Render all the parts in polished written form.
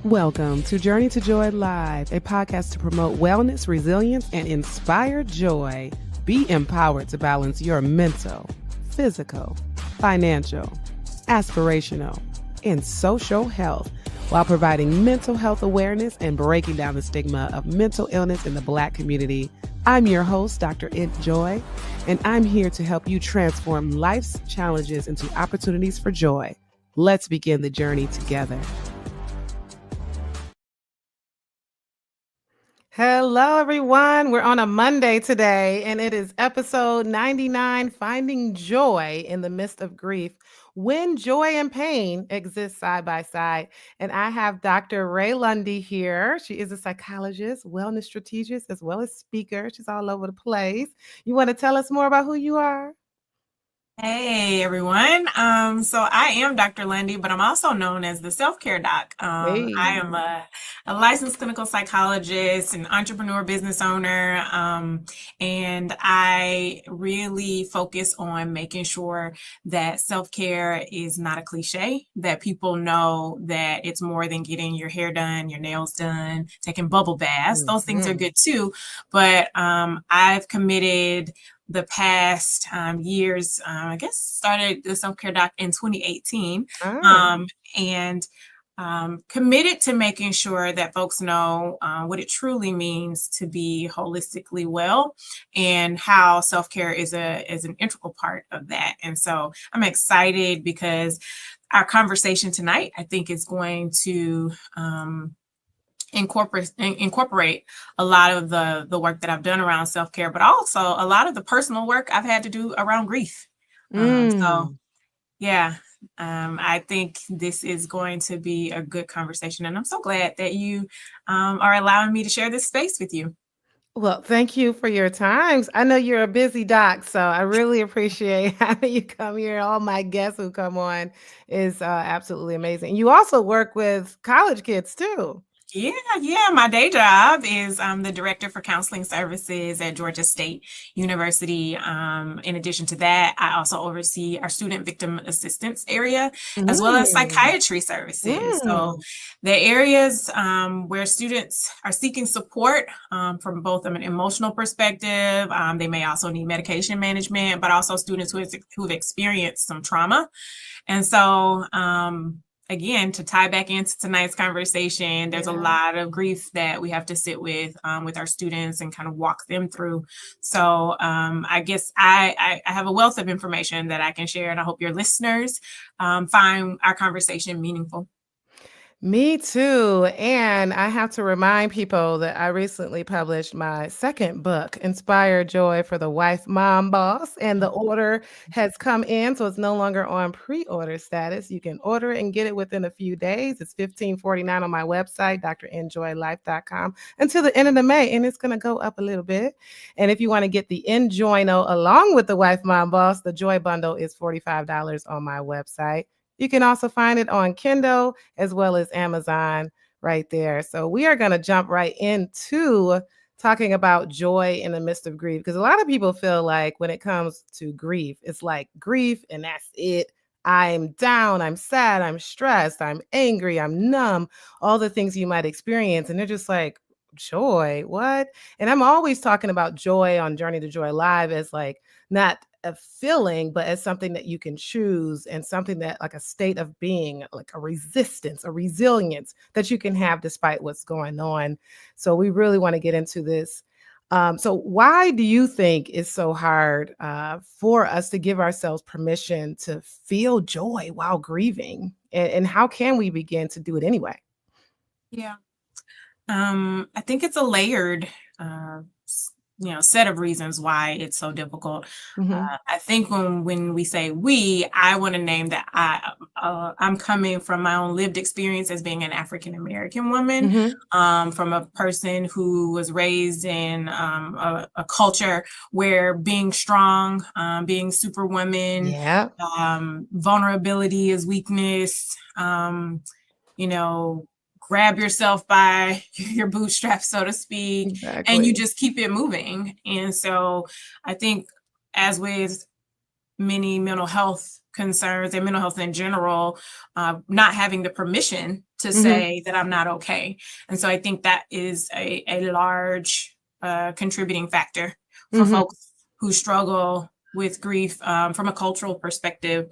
Welcome to Journey to Joy Live, a podcast to promote wellness, resilience, and inspire joy. Be empowered to balance your mental, physical, financial, aspirational, and social health while providing mental health awareness and breaking down the stigma of mental illness in the Black community. I'm your host, Dr. Joy, and I'm here to help you transform life's challenges into opportunities for joy. Let's begin the journey together. Hello, everyone. We're on a Monday today, and it is episode 99, Finding Joy in the Midst of Grief, when joy and pain exist side by side. And I have Dr. Rae Lundy here. She is a psychologist, wellness strategist, as well as speaker. She's all over the place. You want to tell us more about who you are? Hey everyone. So I am Dr. Lundy, but I'm also known as the self-care doc. I am a licensed clinical psychologist, an entrepreneur business owner, and I really focus on making sure that self-care is not a cliche, that people know that it's more than getting your hair done, your nails done, taking bubble baths. Those things are good too, but I've committed the past years, I guess started the self-care doc in 2018, and committed to making sure that folks know what it truly means to be holistically well and how self-care is an integral part of that. And so I'm excited because our conversation tonight, I think, is going to incorporate a lot of the work that I've done around self-care, but also a lot of the personal work I've had to do around grief. So yeah, I think this is going to be a good conversation, and I'm so glad that you are allowing me to share this space with you. Well, thank you for your times. I know you're a busy doc, so I really appreciate having you come here. All my guests who come on is absolutely amazing. You also work with college kids too. Yeah. My day job is the director for counseling services at Georgia State University. In addition to that, I also oversee our student victim assistance area, as well as psychiatry services. So the areas where students are seeking support from both an emotional perspective, they may also need medication management, but also students who have experienced some trauma. And so, again, to tie back into tonight's conversation, there's a lot of grief that we have to sit with our students and kind of walk them through. So I guess I have a wealth of information that I can share, and I hope your listeners find our conversation meaningful. Me too. And I have to remind people that I recently published my second book, Inspire Joy for the Wife, Mom, Boss, and the order has come in. So it's no longer on pre-order status. You can order it and get it within a few days. It's $15.49 on my website, drenjoylife.com, until the end of the May. And it's going to go up a little bit. And if you want to get the Enjoyno along with the Wife, Mom, Boss, the Joy Bundle is $45 on my website. You can also find it on Kindle as well as Amazon right there. So we are going to jump right into talking about joy in the midst of grief, because a lot of people feel like when it comes to grief, it's like grief and that's it. I'm down, I'm sad, I'm stressed, I'm angry, I'm numb, all the things you might experience. And they're just like, joy, what? And I'm always talking about joy on Journey to Joy Live as like not a feeling, but as something that you can choose and something that like a state of being, like a resistance, a resilience that you can have despite what's going on. So we really want to get into this. So why do you think it's so hard for us to give ourselves permission to feel joy while grieving? And how can we begin to do it anyway? Yeah. I think it's a layered set of reasons why it's so difficult. I think when we say we, I want to name that I'm coming from my own lived experience as being an African American woman, from a person who was raised in a culture where being strong, being superwoman, vulnerability is weakness, grab yourself by your bootstraps, so to speak, and you just keep it moving. And so I think, as with many mental health concerns and mental health in general, not having the permission to Mhm. say that I'm not okay. And so I think that is a large contributing factor for Mhm. folks who struggle with grief from a cultural perspective.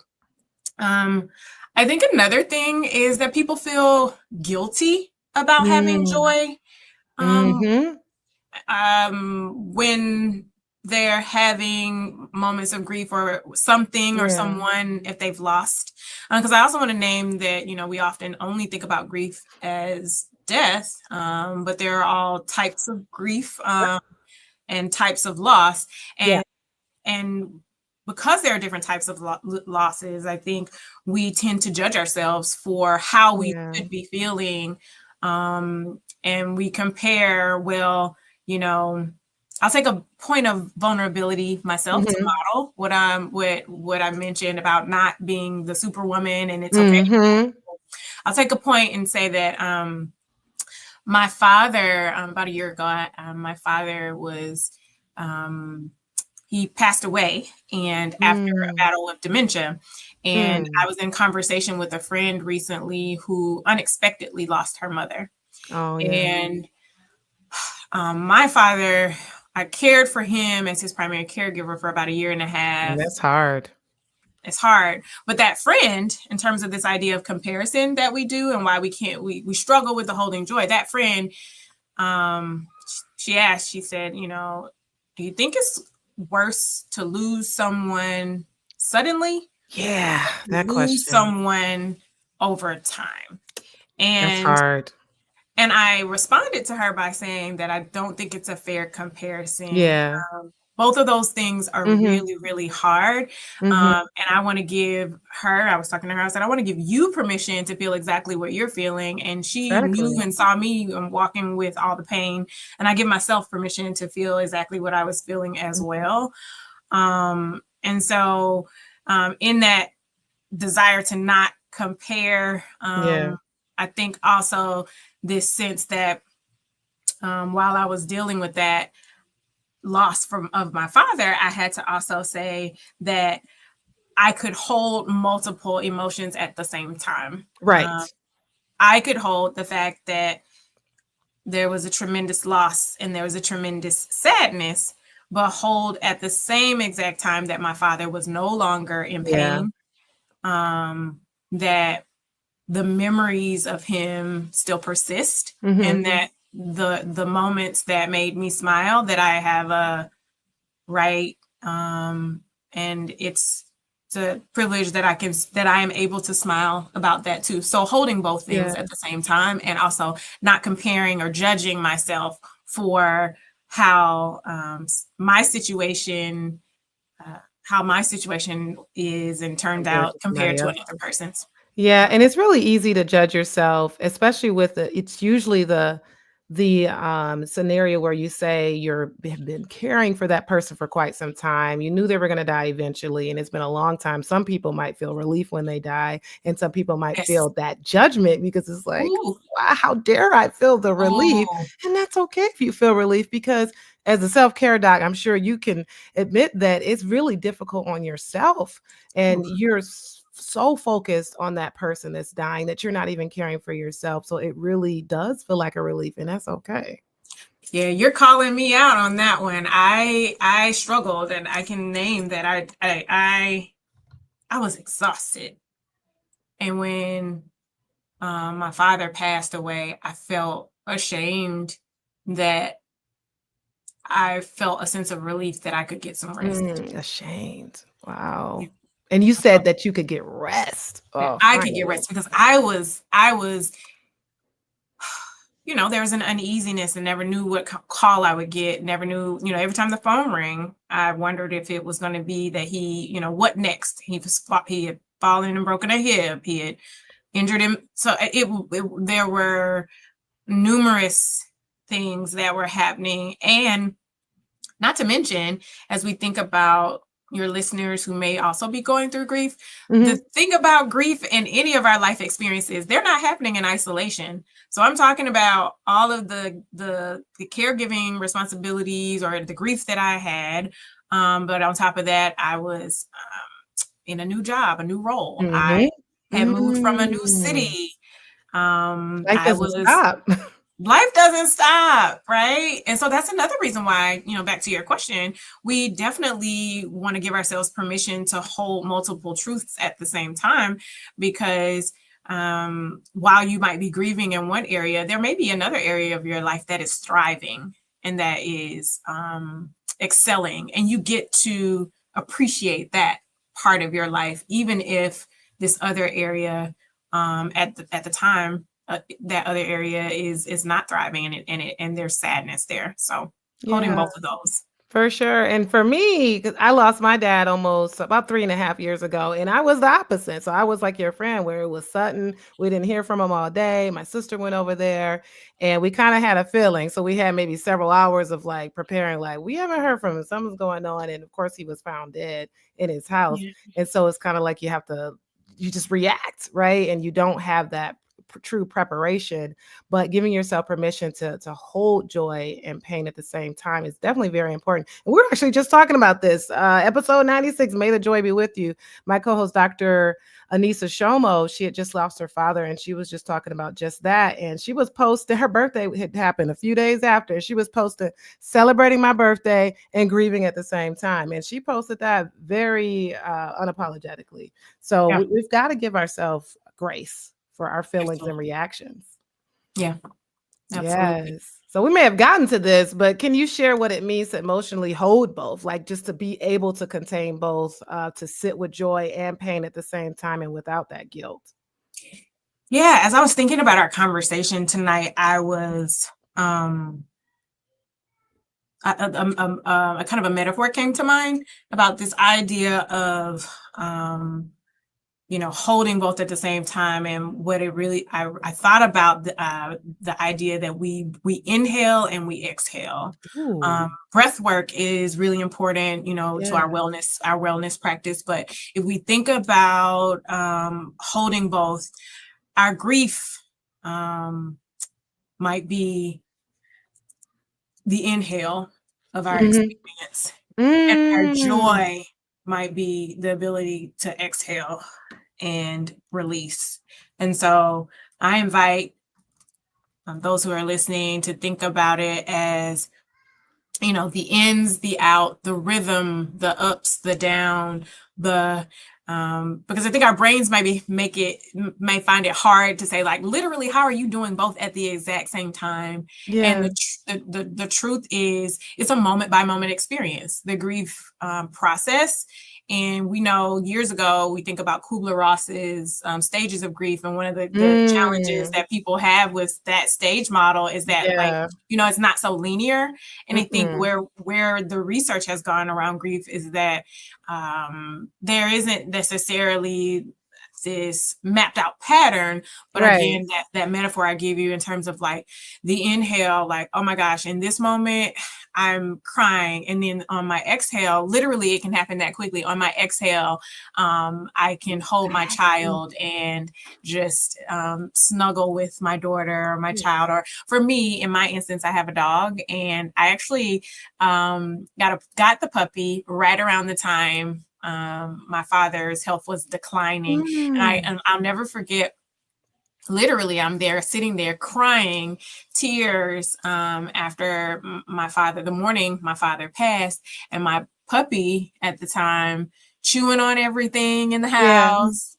Um, I think another thing is that people feel guilty about having Mm. joy um, Mhm. when they're having moments of grief or something or Yeah. someone if they've lost. Because I also want to name that, we often only think about grief as death, but there are all types of grief and types of loss. Yeah. And because there are different types of losses, I think we tend to judge ourselves for how we Yeah. should be feeling. And we compare, well, you know, I'll take a point of vulnerability myself to Mhm. model what I mentioned about not being the superwoman and it's okay. Mhm. I'll take a point and say that my father, about a year ago, my father was he passed away and after a Mm. battle with dementia. And I Mm. was in conversation with a friend recently who unexpectedly lost her mother. Oh, yeah. And my father, I cared for him as his primary caregiver for about a year and a Yeah, half. that's hard. It's hard. But that friend, in terms of this idea of comparison that we do and why we struggle with the holding joy, that friend, um, she asked, she said, do you think it's worse to lose someone suddenly, Yeah, to that lose question. someone over time? That's And hard. and I responded to her by saying that I don't think it's a fair comparison. Yeah. Both of those things are Mhm. really, really hard. Mhm. And I want to give her, I was talking to her, I said, I want to give you permission to feel exactly what you're feeling. And she knew Exactly. and saw me walking with all the pain. And I give myself permission to feel exactly what I was feeling as Mm. well. And so, in that desire to not compare, Yeah. I think also this sense that while I was dealing with that loss of my father, I had to also say that I could hold multiple emotions at the same time. Right. I could hold the fact that there was a tremendous loss and there was a tremendous sadness, but hold at the same exact time that my father was no longer in Yeah. pain, that the memories of him still persist, Mhm. and that the moments that made me smile, that I have a right, and it's a privilege that I am able to smile about that too. So holding both things Yeah. at the same time and also not comparing or judging myself for how my situation how my situation is and turned Compared out to compared somebody to else. another person's. Yeah, and it's really easy to judge yourself, especially with it's usually the scenario where you say have been caring for that person for quite some time. You knew they were going to die eventually, and it's been a long time. Some people might feel relief when they die, and some people might Yes. feel that judgment because it's like, Ooh. wow, how dare I feel the relief? Oh. And that's okay if you feel relief because as a self-care doc, I'm sure you can admit that it's really difficult on yourself and you're so focused on that person that's dying that you're not even caring for yourself. So it really does feel like a relief, and that's okay. Yeah, you're calling me out on that one. I struggled, and I can name that I was exhausted. And when my father passed away, I felt ashamed that I felt a sense of relief that I could get some rest. Ashamed. Yeah, Wow. And you I felt said that you could get rest. that Oh, I could get finally. rest because I was there was an uneasiness and never knew what call I would get. Never knew, every time the phone rang, I wondered if it was going to be that what next? He had fallen and broken a hip. He had injured him. So there were numerous things that were happening. And not to mention, as we think about your listeners who may also be going through grief, the Mhm. thing about grief and any of our life experiences, they're not happening in isolation. So I'm talking about all of the caregiving responsibilities or the grief that I had. But on top of that, I was in a new job, a new role. I Mhm. had moved from a new Mm. city. Life I doesn't was stop. Life doesn't stop, right? And so that's another reason why, back to your question, we definitely want to give ourselves permission to hold multiple truths at the same time, because while you might be grieving in one area, there may be another area of your life that is thriving and that is excelling, and you get to appreciate that part of your life, even if this other area at the time that other area is not thriving, and there's sadness there. So holding Yeah. both of those. For sure, and for me, 'cause I lost my dad almost about 3.5 years ago, and I was the opposite, so I was like your friend where it was sudden, we didn't hear from him all day, my sister went over there, and we kinda had a feeling, so we had maybe several hours of, like, preparing, like, "We haven't heard from him, something's going on," and of course, he was found dead in his house, Yeah. and so it's kinda like you just react, right? And you don't have that true preparation, but giving yourself permission to hold joy and pain at the same time is definitely very important. And we're actually just talking about this. Episode 96, May the Joy Be With You. My co-host, Dr. Anissa Shomo, she had just lost her father, and she was just talking about just that. And she was posting, her birthday had happened a few days after, and she was posting celebrating my birthday and grieving at the same time. And she posted that very unapologetically. So Yeah, we've got to give ourselves grace for our feelings and absolutely. reactions. Yeah, absolutely. Yes. So we may have gotten to this, but can you share what it means to emotionally hold both? Like just to be able to contain both, to sit with joy and pain at the same time and without that guilt. Yeah, as I was thinking about our conversation tonight, I was a kind of a metaphor came to mind about this idea of holding both at the same time, and what it really, I thought about the idea that we inhale and we exhale. Ooh, Breath work is really important, to yeah. our wellness practice. But if we think about holding both, our grief might be the inhale of our Mhm. experience, and our Mm. joy might be the ability to exhale and release. And so I invite those who are listening to think about it as, the ins, the out, the rhythm, the ups, the down, the because I think our brains may find it hard to say, like, literally, how are you doing both at the exact same time? And Yeah. the truth is, it's a moment by moment experience, the grief process. And we know years ago, we think about Kubler-Ross's stages of grief, and one of the challenges Mm. that people have with that stage model is that, like, Yeah. it's not so linear. And I think Mm-mm. where the research has gone around grief is that there isn't necessarily this mapped out pattern. But Right. again, that metaphor I give you in terms of, like, the inhale, like, oh my gosh, in this moment I'm crying, and then on my exhale, literally it can happen that quickly. On my exhale, I can hold my Exactly. child and just snuggle with my daughter or my Yeah. child. Or for me, in my instance, I have a dog, and I actually got the puppy right around the time my father's health was declining. Mm. And I'll never forget, literally, I'm there sitting there crying tears after my father, the morning my father passed, and my puppy at the time chewing on everything in the Yeah. house,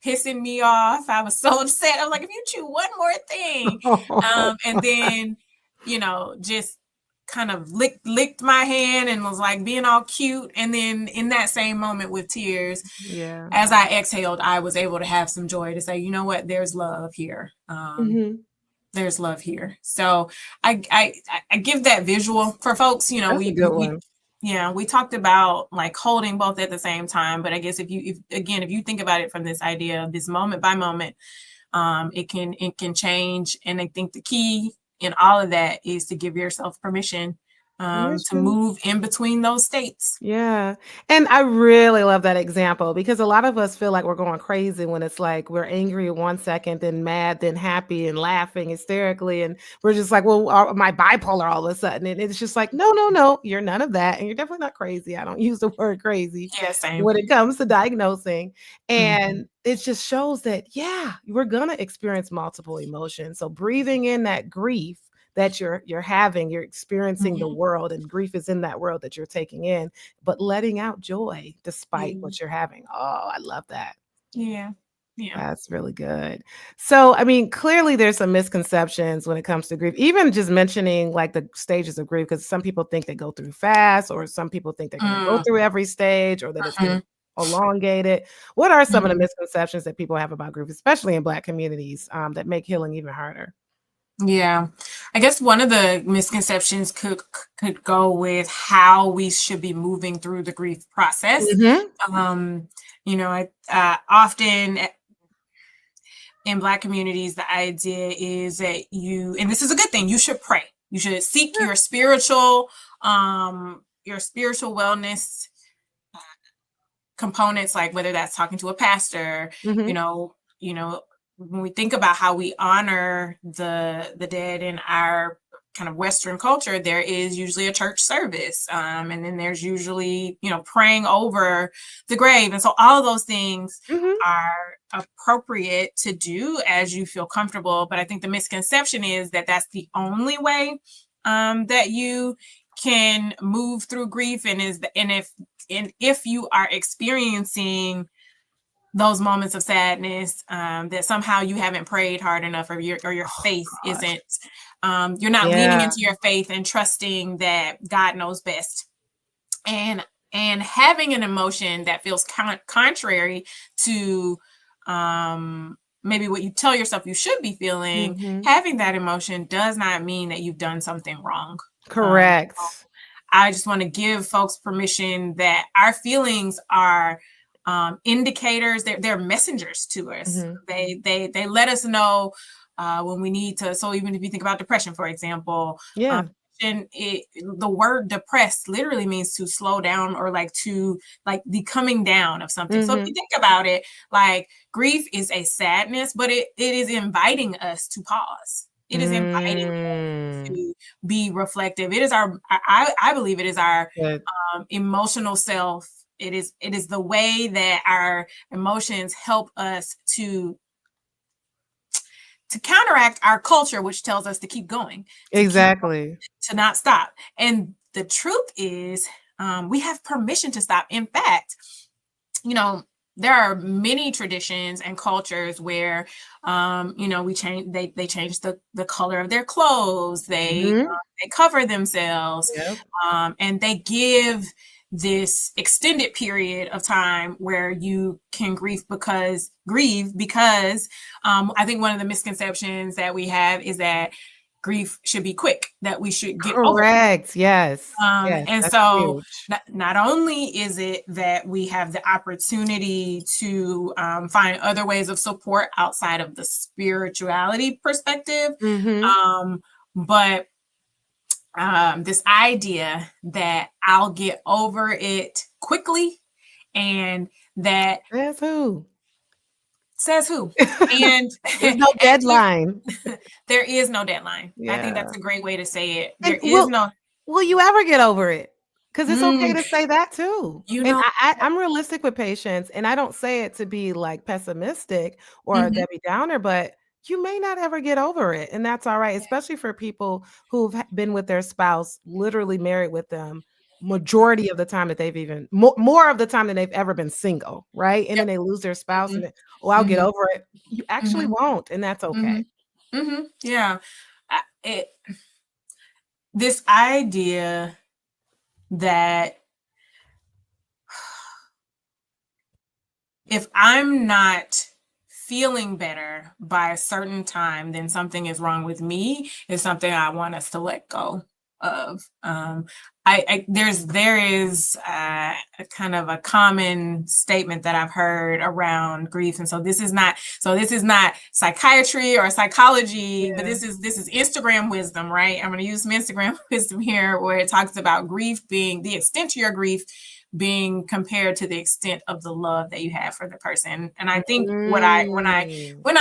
pissing me off. I was so upset. I was like, if you chew one more thing. And then, just kind of licked my hand and was like being all cute. And then in that same moment with tears, Yeah. as I exhaled, I was able to have some joy to say, you know what, there's love here. Mhm. There's love here. So I give that visual for folks. That's a good one. Yeah, we talked about, like, holding both at the same time. But I guess if you think about it from this idea of this moment by moment, it can change. And I think the key in all of that is to give yourself permission to move in between those states. Yeah. And I really love that example because a lot of us feel like we're going crazy when it's like we're angry in 1 second, then mad, then happy and laughing hysterically. And we're just like, well, am I bipolar all of a sudden? And it's just like, no, no, no, you're none of that. And you're definitely not crazy. I don't use the word crazy Yeah, same. when it comes to diagnosing. Mhm. And it just shows that, yeah, we're going to experience multiple emotions. So breathing in that grief that you're having, you're experiencing the Mhm. world, and grief is in that world that you're taking in, but letting out joy despite Yeah. what you're having. Oh, I love that. Yeah. Yeah. That's really good. So, I mean, clearly there's some misconceptions when it comes to grief, even just mentioning like the stages of grief, because some people think they go through fast, or some people think they're going to go Mm. through every stage, or that it's going to Mhm. elongate. What are some of the Mhm. misconceptions that people have about grief, especially in Black communities, that make healing even harder? Yeah. I guess one of the misconceptions could go with how we should be moving through the grief process. Hmm. Um, I often in Black communities, the idea is that and this is a good thing, you should pray. You should seek your spiritual wellness components, like whether that's talking to a pastor, you Hmm. know, you know, when we think about how we honor the dead in our kind of Western culture, there is usually a church service, and then there's usually praying over the grave, and so all of those things Hmm. are appropriate to do as you feel comfortable. But I think the misconception is that that's the only way that you can move through grief, and if you are experiencing those moments of sadness, that somehow you haven't prayed hard enough, or your Oh faith gosh. isn't, you're not leaning Yeah. into your faith and trusting that God knows best. And having an emotion that feels contrary to maybe what you tell yourself you should be feeling, Hmm. having that emotion does not mean that you've done something wrong. Correct. I just want to give folks permission that our feelings are indicators. They're messengers to us. Hmm. They let us know when we need to. So even if you think about depression, for example, Yeah. the word depressed literally means to slow down, or like the coming down of something. So if you Hmm. think about it, like grief is a sadness, but it is inviting us to pause. It is inviting us Mm. to be reflective. It is I believe it is our Good. emotional self. It is the way that our emotions help us to counteract our culture, which tells us to keep going, to keep Exactly. to not stop. And the truth is, we have permission to stop. In fact, you know, there are many traditions and cultures where, we change. They change the color of their clothes. Mhm. They cover themselves, Yep. and they give this extended period of time where you can grieve because I think one of the misconceptions that we have is that grief should be quick, that we should get over. Correct. Yes. Yes, And that's so huge. not only is it that we have the opportunity to find other ways of support outside of the spirituality perspective, Mhm. um, but this idea that I'll get over it quickly, and that Says who? says who? And There's no deadline. there is no deadline. I think Yeah. that's a great way to say it. And There is no. will you ever get over it? Because it's okay Mm, to say that too. you And know. I'm realistic with patients, and I don't say it to be, like, pessimistic or a Mhm. Debbie Downer, but you may not ever get over it, and that's alright, especially for people who've been with their spouse, literally married with them majority of the time that they've even more of the time than they've ever been single, right? And then Yep. they lose their spouse and Mhm. then, "Oh, I'll get Mhm. over it." You actually Mhm. won't, and that's okay. Mhm. Mhm. Yeah. This idea that if I'm not feeling better by a certain time, then something is wrong with me, is something I want us to let go of. There is a kind of a common statement that I've heard around grief, and so this is not psychiatry or psychology, but this is Instagram wisdom, right? I'm going to use some Instagram wisdom here, where it talks about grief being the extent to your grief being compared to the extent of the love that you have for the person. And I think when I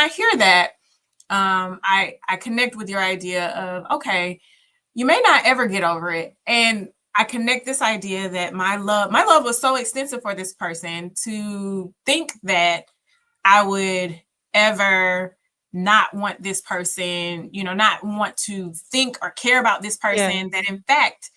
hear that, I connect with your idea of, okay, you may not ever get over it. And I connect this idea that my love was so extensive for this person, to think that I would ever not want this person, not want to think or care about this person, that in fact,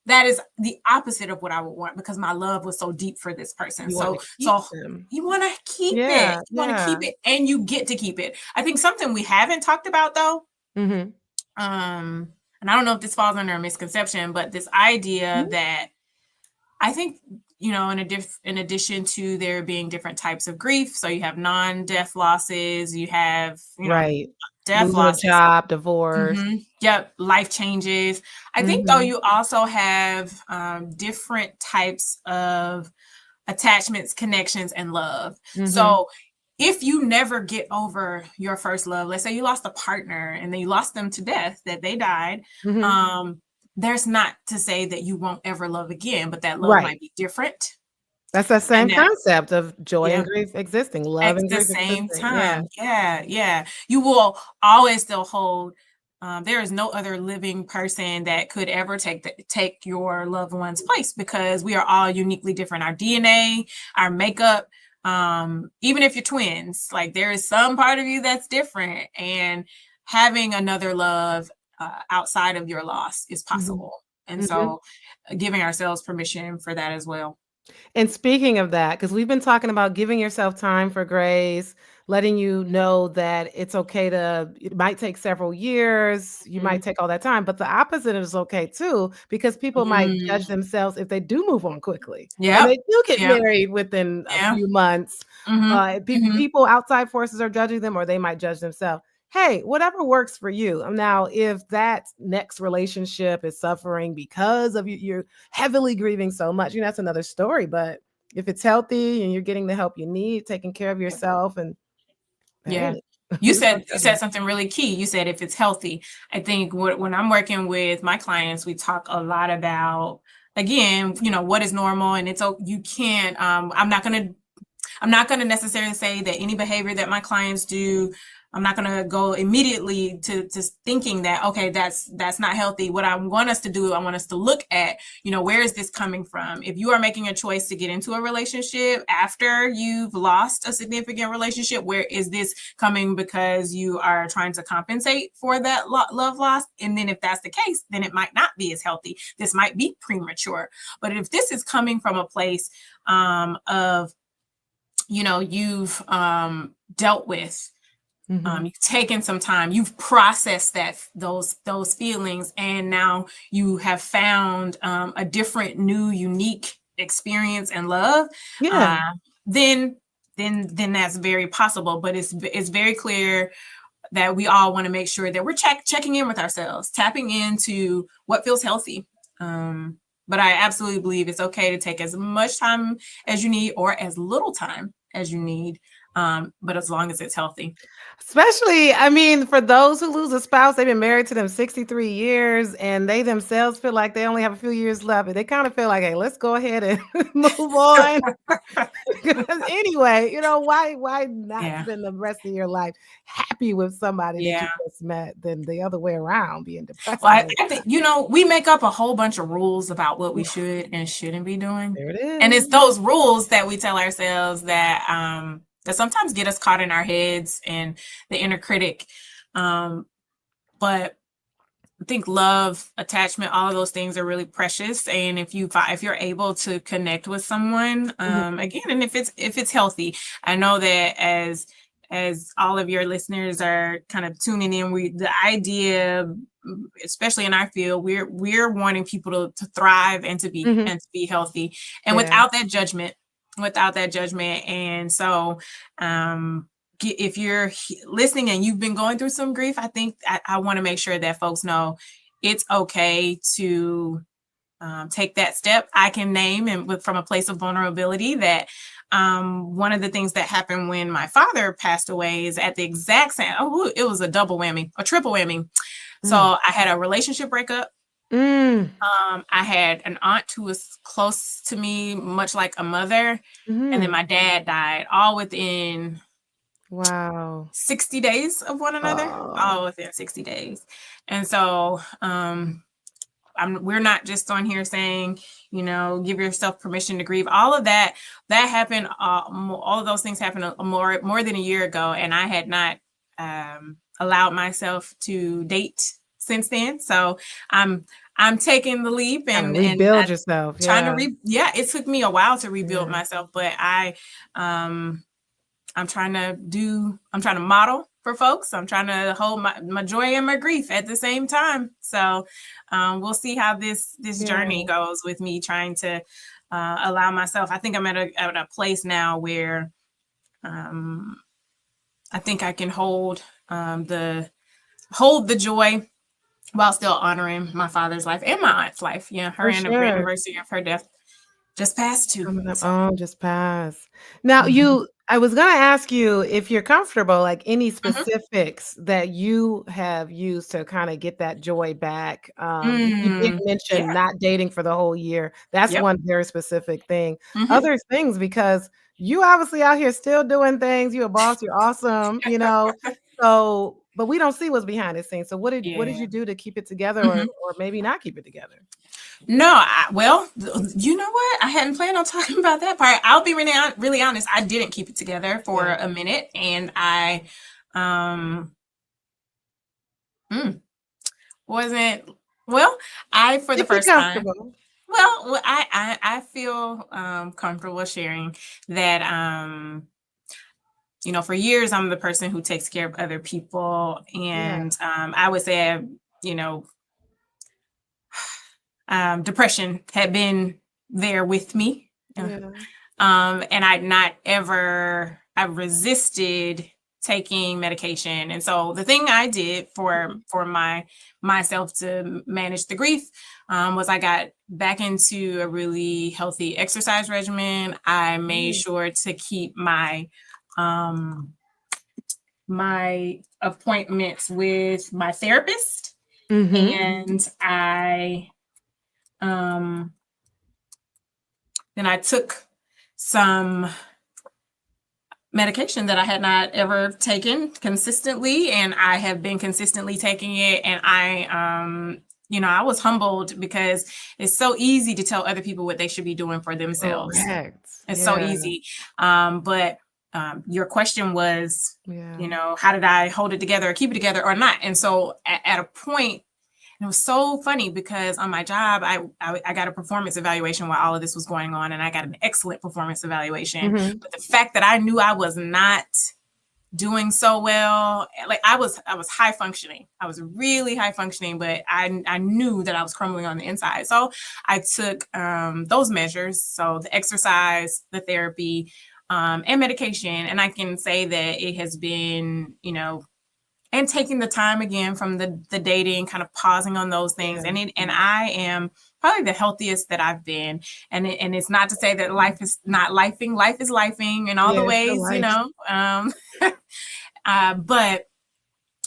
that is the opposite of what I would want, because my love was so deep for this person. You So you want to keep it. You want to keep it, and you get to keep it. I think something we haven't talked about, though, and I don't know if this falls under a misconception, but this idea that I think, in addition to there being different types of grief, so you have non-death losses, you have, death losses, job, divorce. Yep, life changes. I think, though, you also have different types of attachments, connections, and love. So if you never get over your first love, let's say you lost a partner and then you lost them to death, that they died, there's not to say that you won't ever love again, but that love might be different. That's that same concept of joy and grief existing, love and grief at the same time. Yeah. You will always still hold. There is no other living person that could ever take your loved one's place, because we are all uniquely different. Our DNA, our makeup, even if you're twins, like, there is some part of you that's different, and having another love outside of your loss is possible. And so giving ourselves permission for that as well. And speaking of that, because we've been talking about giving yourself time for grace, letting you know that it's okay it might take several years, you might take all that time, but the opposite is okay too, because people might judge themselves if they do move on quickly. And they do get married within a few months. People, outside forces are judging them, or they might judge themselves. Hey, whatever works for you. Now, if that next relationship is suffering because of you're heavily grieving so much, that's another story. But if it's healthy and you're getting the help you need, taking care of yourself, and you said something really key. You said if it's healthy. I think when I'm working with my clients, we talk a lot about, again, what is normal, and you can't. I'm not gonna necessarily say that any behavior that my clients do, I'm not going to go immediately to thinking that, okay, that's not healthy. What I want us to do, I want us to look at, where is this coming from? If you are making a choice to get into a relationship after you've lost a significant relationship, where is this coming because you are trying to compensate for that love loss? And then if that's the case, then it might not be as healthy. This might be premature. But if this is coming from a place of, you've dealt with, you've taken some time, you've processed those feelings, and now you have found a different, new, unique experience and love. Then that's very possible. But it's very clear that we all want to make sure that we're checking in with ourselves, tapping into what feels healthy. But I absolutely believe it's okay to take as much time as you need, or as little time as you need. But as long as it's healthy. Especially, for those who lose a spouse, they've been married to them 63 years, and they themselves feel like they only have a few years left. And they kind of feel like, hey, let's go ahead and move on. Anyway, why not spend the rest of your life happy with somebody that you just met, than the other way around, being depressed? Well, I think, we make up a whole bunch of rules about what we should and shouldn't be doing. There it is. And it's those rules that we tell ourselves that sometimes get us caught in our heads and the inner critic. But I think love, attachment, all of those things are really precious. And if you're able to connect with someone, again, and if it's healthy, I know that as all of your listeners are kind of tuning in, the idea, especially in our field, we're wanting people to thrive and to be healthy, and without that judgment. And so if you're listening and you've been going through some grief, I think I want to make sure that folks know it's okay to take that step. I can name, and from a place of vulnerability, that one of the things that happened when my father passed away is at the exact same, it was a double whammy, a triple whammy. So Mm. I had a relationship breakup. Mm. I had an aunt who was close to me, much like a mother. And then Mhm. my dad died, all within Wow. 60 days of one another, Oh. all within 60 days. And so we're not just on here saying, give yourself permission to grieve. All of that happened. All of those things happened more than a year ago, and I had not allowed myself to date since then. So I'm taking the leap, Kind of and rebuild yourself. trying to Yeah. it took me a while to rebuild Yeah. myself, but I'm trying to model for folks. I'm trying to hold my joy and my grief at the same time. So we'll see how this Yeah. journey goes with me trying to allow myself. I think I'm at a place now where I think I can hold the joy while still honoring my father's life and my aunt's life. Yeah, her For sure. anniversary of her death just passed too. Coming up. So. Oh, just pass. Now, Mhm. I was gonna ask you if you're comfortable, like any Mhm. specifics that you have used to kind of get that joy back. You did mention Yeah. not dating for the whole year. That's Yep. one very specific thing. Hmm. Other things, because you obviously out here still doing things. You're a boss. You're awesome. So, but we don't see what's behind the scenes. So, what did Yeah. you do to keep it together, or Mhm. maybe not keep it together? No, you know what? I hadn't planned on talking about that part. I'll be really honest. I didn't keep it together for Yeah. a minute, and I um mm, wasn't well. I for the If you're first time. comfortable. Well, I feel comfortable sharing that for years I'm the person who takes care of other people, Yeah. and I would say you know depression had been there with me. Yeah. And I resisted taking medication. And so the thing I did for Mhm. myself to manage the grief was I got back into a really healthy exercise regimen. I made Mm. sure to keep um, my appointments with my therapist, Mhm. and um, then I took some medication that I had not ever taken consistently, and I have been consistently taking it. And I was humbled because it's so easy to tell other people what they should be doing for themselves. Correct. It's so Yeah. easy. But your question was, Yeah. how did I hold it together or keep it together or not? And so at a point, and it was so funny because on my job, I got a performance evaluation while all of this was going on, and I got an excellent performance evaluation. Mhm. But the fact that I knew I was not doing so well, like I was high functioning. I was really high functioning, but I knew that I was crumbling on the inside. So I took those measures, so the exercise, the therapy, and medication, and I can say that it has been, and taking the time again from the dating, kind of pausing on those things, Yeah. and I am probably the healthiest that I've been. And it's not to say that life is not lifing. Life is lifing in all the Yeah, it's still ways, life.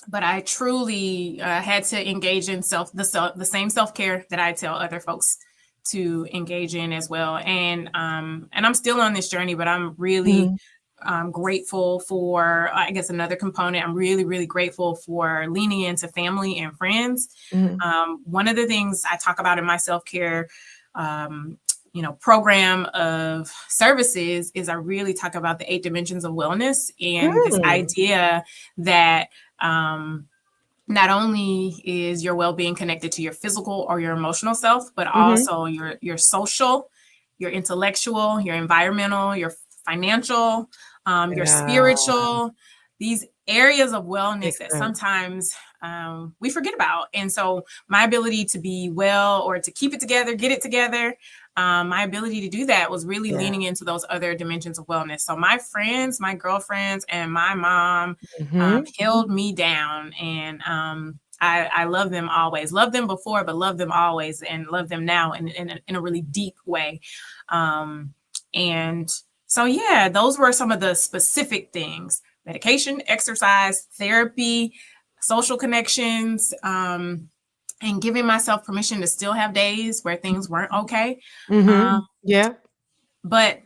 but I truly had to engage in the same self-care that I tell other folks to engage in as well. And I'm still on this journey, but I'm really Mhm. grateful for, I guess, another component. I'm really, really grateful for leaning into family and friends. Mhm. One of the things I talk about in my self-care um, program of services is I really talk about the 8 dimensions of wellness, and this Mm. idea that not only is your well-being connected to your physical or your emotional self, but Mhm. also your social, your intellectual, your environmental, your financial, your Yeah. spiritual, these areas of wellness Makes that sense. sometimes we forget about. And so my ability to be well or to keep it together, get it together, my ability to do that was really leaning into those other dimensions of wellness. So my friends, my girlfriends, and my mom held me down, and I love them always. Love them before, but love them always, and love them now in a really deep way. And so, yeah, those were some of the specific things: medication, exercise, therapy, social connections, and giving myself permission to still have days where things weren't okay. Yeah. But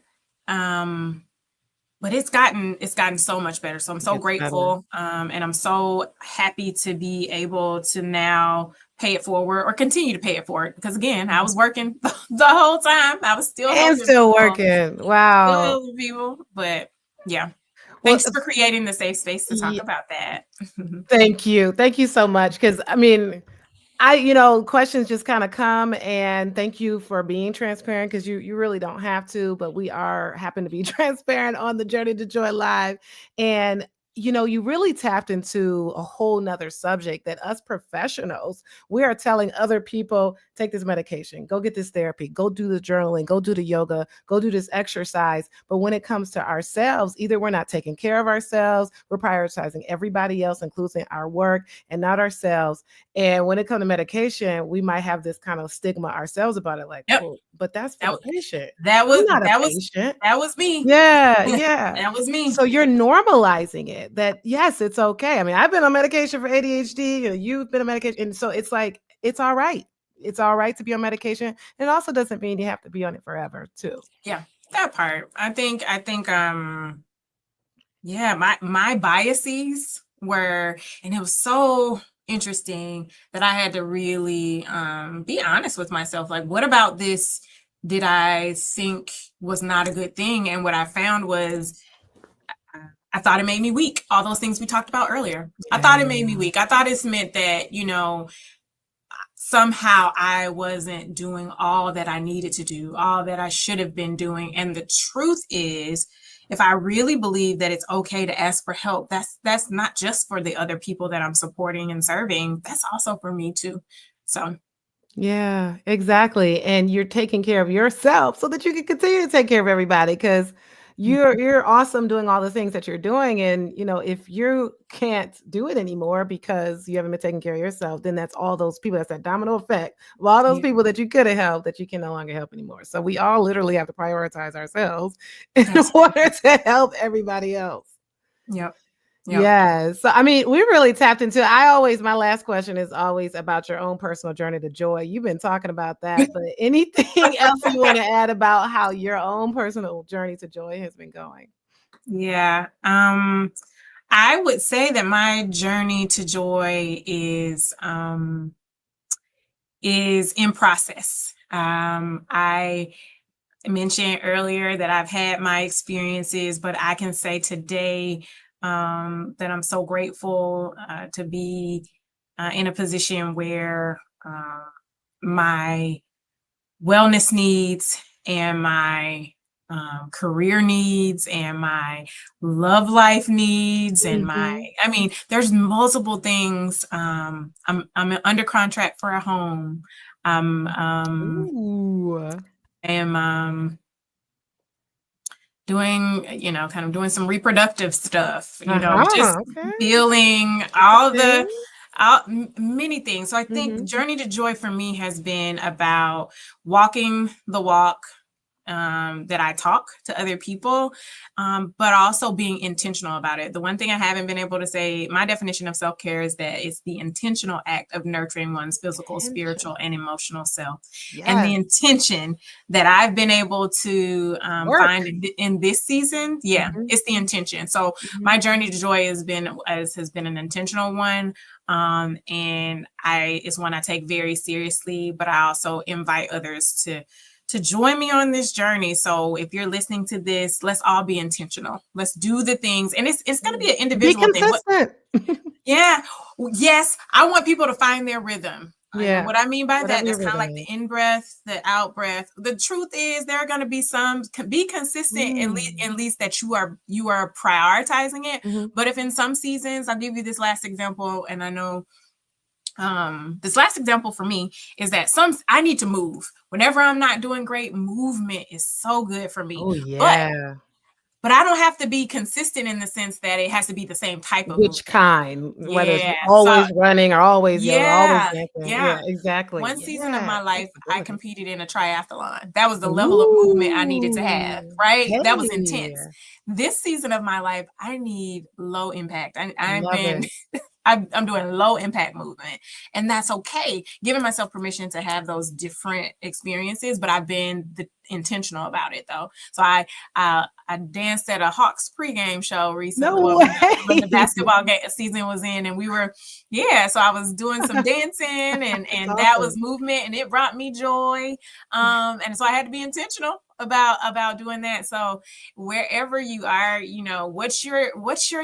it's gotten so much better. So I'm so grateful. And I'm so happy to be able to now pay it forward, or continue to pay it forward. Because again, I was working the whole time. I was still And helping still people. working. Wow. Still helping people. But yeah. Thanks for creating the safe space to talk about that. Thank you. Thank you so much. Because questions just kind of come, and thank you for being transparent, because you really don't have to, but we happen to be transparent on the Journey to Joy Live. And you really tapped into a whole nother subject that us professionals, we are telling other people, take this medication, go get this therapy, go do the journaling, go do the yoga, go do this exercise. But when it comes to ourselves, either we're not taking care of ourselves, we're prioritizing everybody else, including our work, and not ourselves. And when it comes to medication, we might have this kind of stigma ourselves about it, like, oh, but that's for the patient. That was patient. That was me. Yeah. That was me. So you're normalizing it, that yes, it's okay. I mean, I've been on medication for ADHD, you've been on medication, and so it's like, it's all right. It's all right to be on medication. It also doesn't mean you have to be on it forever too. Yeah, that part. I think my biases were, and it was so interesting that I had to really be honest with myself. Like, what about this did I think was not a good thing? And what I found was, I thought it made me weak. All those things we talked about earlier. I thought it made me weak. I thought it meant that, somehow I wasn't doing all that I needed to do, all that I should have been doing. And the truth is, if I really believe that it's okay to ask for help, that's not just for the other people that I'm supporting and serving. That's also for me too. So yeah, exactly. And you're taking care of yourself so that you can continue to take care of everybody, because you're awesome doing all the things that you're doing. And if you can't do it anymore because you haven't been taking care of yourself, then that's all those people, that's that domino effect of all those people that you could have helped that you can no longer help anymore. So we all literally have to prioritize ourselves in order to help everybody else. Yep. Yes. So, we really tapped into, my last question is always about your own personal journey to joy. You've been talking about that, but anything else you want to add about how your own personal journey to joy has been going? Yeah. I would say that my journey to joy is in process. I mentioned earlier that I've had my experiences, but I can say today that I'm so grateful to be in a position where my wellness needs and my career needs and my love life needs and there's multiple things. I'm under contract for a home. Am doing, kind of doing some reproductive stuff, just feeling many things. So I think the journey to joy for me has been about walking the walk that I talk to other people, but also being intentional about it. The one thing I haven't been able to say, my definition of self-care is that it's the intentional act of nurturing one's physical, spiritual, and emotional self. Yes. And the intention that I've been able to find in this season, it's the intention. So my journey to joy has been an intentional one. And it's one I take very seriously, but I also invite others to join me on this journey. So if you're listening to this, let's all be intentional. Let's do the things. And it's going to be an individual thing. Yes. I want people to find their rhythm. Yeah. And what I mean by that is kind of like the in breath, the out breath. The truth is there are going to be some, be consistent at least that you are prioritizing it. But if in some seasons, I'll give you this last example, and I know this last example for me is that I need to move. Whenever I'm not doing great, movement is so good for me. Oh, But yeah. I don't have to be consistent in the sense that it has to be the same type of Which movement. kind? Whether it's Yeah. So always running or always yoga, always yeah, dancing. yeah. Yeah, exactly. One season of Yeah, my life, I flexibility. competed in a triathlon. That was the level of movement I needed to have, Ooh. right? That was Hey, intense. This season of my life, I need low impact. I've love been it. I'm doing low impact movement, and that's okay. Giving myself permission to have those different experiences, but I've been intentional about it though. So I danced at a Hawks pregame show recently. No Well, when the way. basketball season was in, and we were so I was doing some dancing, and That's that was awesome. movement, and it brought me joy. And so I had to be intentional about doing that. So wherever you are, what's your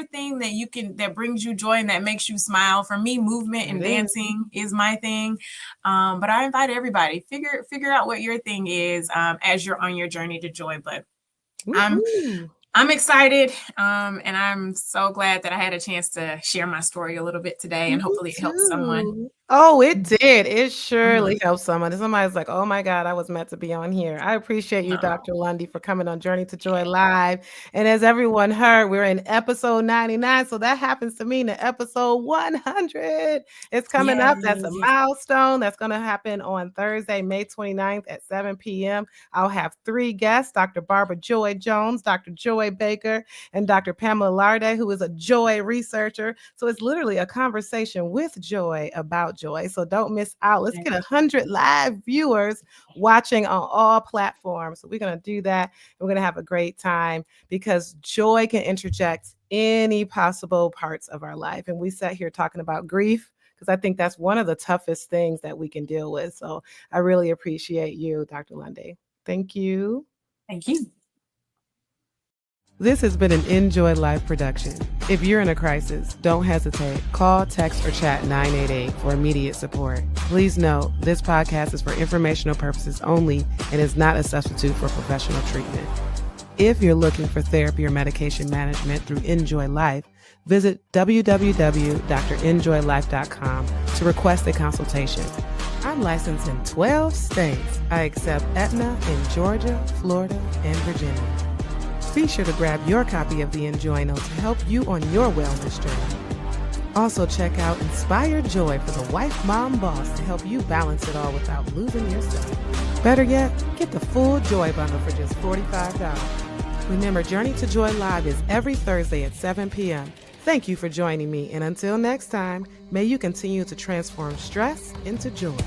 thing that brings you joy and that makes you smile? For me, movement It and is. dancing is my thing. But I invite everybody, figure out what your thing is, as you're on your journey to joy. But Woohoo. I'm excited, and I'm so glad that I had a chance to share my story a little bit today, and Me hopefully it helps someone. too. Oh, it did. It Mhm. surely helps someone. Somebody's like, "Oh my god, I was meant to be on here." I appreciate you, No. Dr. Lundy, for coming on Journey to Joy Live. And as everyone heard, we're in episode 99, so that happens to mean that episode 100 is coming up. That's a Yes. milestone. That's gonna happen on Thursday, May 29th at 7 PM. I'll have 3 guests, Dr. Barbara Joy Jones, Dr. Joy Baker, and Dr. Pamela Larde, who is a joy researcher. So it's literally a conversation with joy about joy. So don't miss out. Let's get 100 live viewers watching on all platforms. So we're going to do that. We're going to have a great time because joy can interject any possible parts of our life. And we sat here talking about grief because I think that's one of the toughest things that we can deal with. So I really appreciate you, Dr. Lundy. Thank you. Thank you. This has been an Enjoy Life production. If you're in a crisis, don't hesitate. Call, text, or chat 988 for immediate support. Please note, this podcast is for informational purposes only and is not a substitute for professional treatment. If you're looking for therapy or medication management through Enjoy Life, visit www.drenjoylife.com to request a consultation. I'm licensed in 12 states. I accept Aetna in Georgia, Florida, and Virginia. Be sure to grab your copy of the Enjoy Note to help you on your wellness journey. Also, check out Inspire Joy for the wife, mom, boss to help you balance it all without losing yourself. Better yet, get the full Joy bundle for just $45. Remember, Journey to Joy Live is every Thursday at 7 p.m. Thank you for joining me, and until next time, may you continue to transform stress into joy.